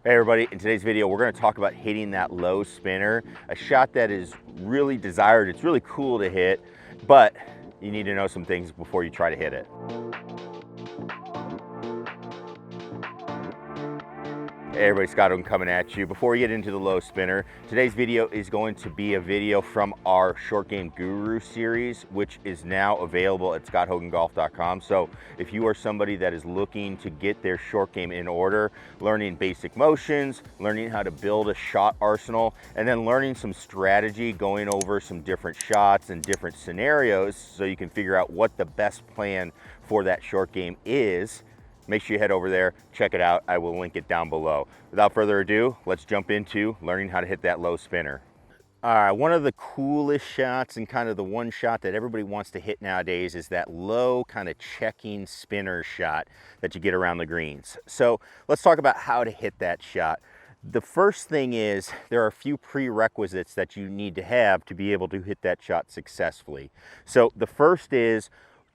Hey everybody, in today's video we're going to talk about hitting that low spinner, a shot that is really desired. It's really cool to hit, but you need to know some things before you try to hit it. Hey everybody, Scott Hogan coming at you. Before we get into the low spinner, today's video is going to be a video from our Short Game Guru series, which is now available at scotthogangolf.com. So if you are somebody that is looking to get their short game in order, learning basic motions, learning how to build a shot arsenal, and then learning some strategy, going over some different shots and different scenarios so you can figure out what the best plan for that short game is, make sure you head over there, check it out. I will link it down below. Without further ado, let's jump into learning how to hit that low spinner. All right, one of the coolest shots and kind of the one shot that everybody wants to hit nowadays is that low kind of checking spinner shot that you get around the greens. So let's talk about how to hit that shot. The first thing is there are a few prerequisites that you need to have to be able to hit that shot successfully. So the first is,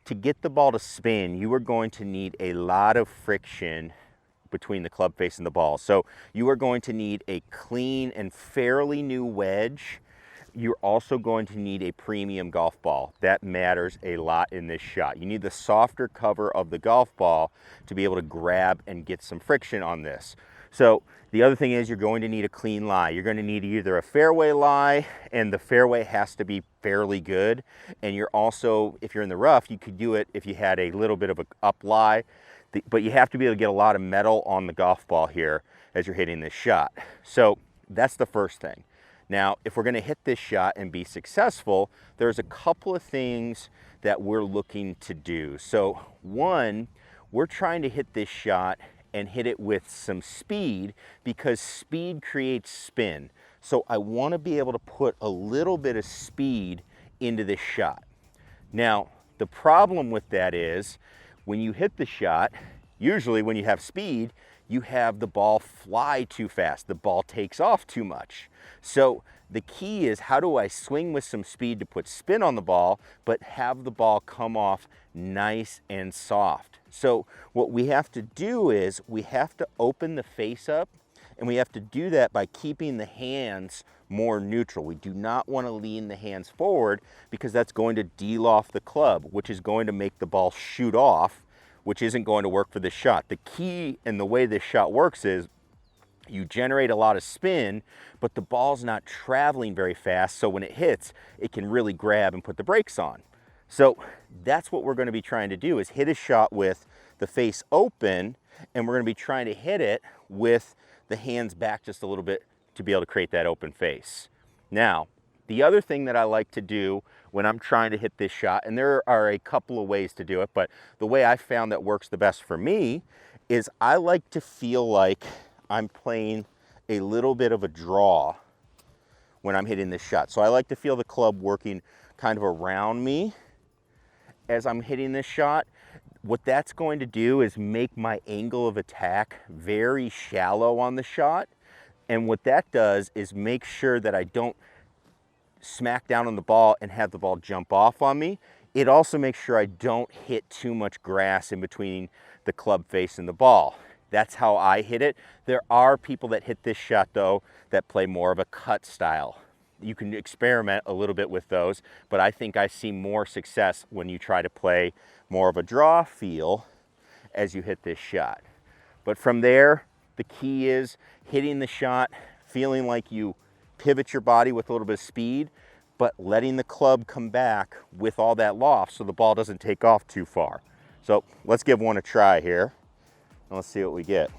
to get the ball to spin, you are going to need a lot of friction between the club face and the ball. So you are going to need a clean and fairly new wedge. You're also going to need a premium golf ball. That matters a lot in this shot. You need the softer cover of the golf ball to be able to grab and get some friction on this. So the other thing is you're going to need a clean lie. You're going to need either a fairway lie, and the fairway has to be fairly good. And you're also, if you're in the rough, you could do it if you had a little bit of a up lie, but you have to be able to get a lot of metal on the golf ball here as you're hitting this shot. So that's the first thing. Now, if we're going to hit this shot and be successful, there's a couple of things that we're looking to do. So one, we're trying to hit this shot and hit it with some speed, because speed creates spin. So I want to be able to put a little bit of speed into this shot. Now, the problem with that is when you hit the shot, usually when you have speed, you have the ball fly too fast. The ball takes off too much. So the key is, how do I swing with some speed to put spin on the ball, but have the ball come off nice and soft? So what we have to do is we have to open the face up, and we have to do that by keeping the hands more neutral. We do not want to lean the hands forward, because that's going to deal off the club, which is going to make the ball shoot off, which isn't going to work for this shot. The key and the way this shot works is you generate a lot of spin, but the ball's not traveling very fast, so when it hits, it can really grab and put the brakes on. So that's what we're going to be trying to do, is hit a shot with the face open, and we're going to be trying to hit it with the hands back just a little bit to be able to create that open face. Now, the other thing that I like to do when I'm trying to hit this shot, and there are a couple of ways to do it, but the way I found that works the best for me is I like to feel like I'm playing a little bit of a draw when I'm hitting this shot. So I like to feel the club working kind of around me as I'm hitting this shot. What that's going to do is make my angle of attack very shallow on the shot. And what that does is make sure that I don't smack down on the ball and have the ball jump off on me. It also makes sure I don't hit too much grass in between the club face and the ball. That's how I hit it. There are people that hit this shot, though, that play more of a cut style. You can experiment a little bit with those, but I think I see more success when you try to play more of a draw feel as you hit this shot. But from there, the key is hitting the shot, feeling like you pivot your body with a little bit of speed, but letting the club come back with all that loft so the ball doesn't take off too far. So let's give one a try here, and let's see what we get.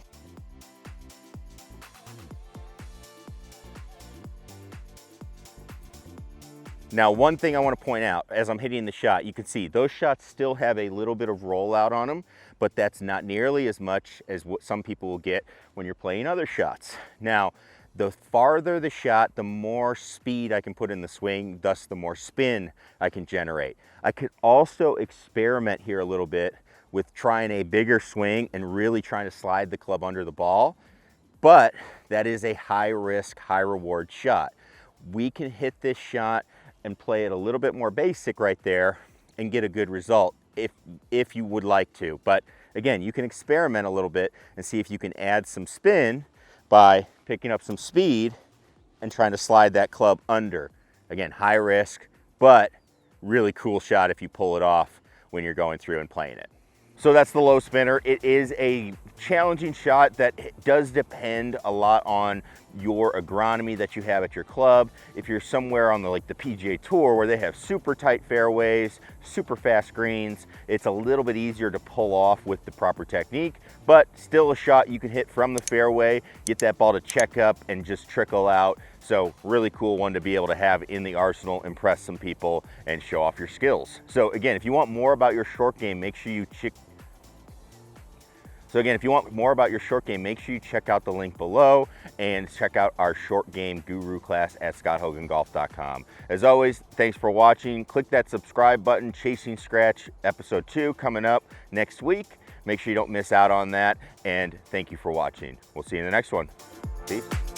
Now, one thing I want to point out, as I'm hitting the shot, you can see those shots still have a little bit of rollout on them, but that's not nearly as much as what some people will get when you're playing other shots. Now, the farther the shot, the more speed I can put in the swing, thus the more spin I can generate. I could also experiment here a little bit with trying a bigger swing and really trying to slide the club under the ball, but that is a high risk, high reward shot. We can hit this shot and play it a little bit more basic right there and get a good result if you would like to. But again, you can experiment a little bit and see if you can add some spin by picking up some speed and trying to slide that club under. Again, high risk, but really cool shot if you pull it off when you're going through and playing it. So that's the low spinner. It is a challenging shot that does depend a lot on your agronomy that you have at your club. If you're somewhere on the PGA Tour where they have super tight fairways, super fast greens, it's a little bit easier to pull off with the proper technique, but still a shot you can hit from the fairway, get that ball to check up and just trickle out. So really cool one to be able to have in the arsenal, impress some people and show off your skills. So again, if you want more about your short game, make sure you check out the link below and check out our short game guru class at scotthogangolf.com. As always, thanks for watching. Click that subscribe button. Chasing Scratch episode 2 coming up next week. Make sure you don't miss out on that. And thank you for watching. We'll see you in the next one. Peace.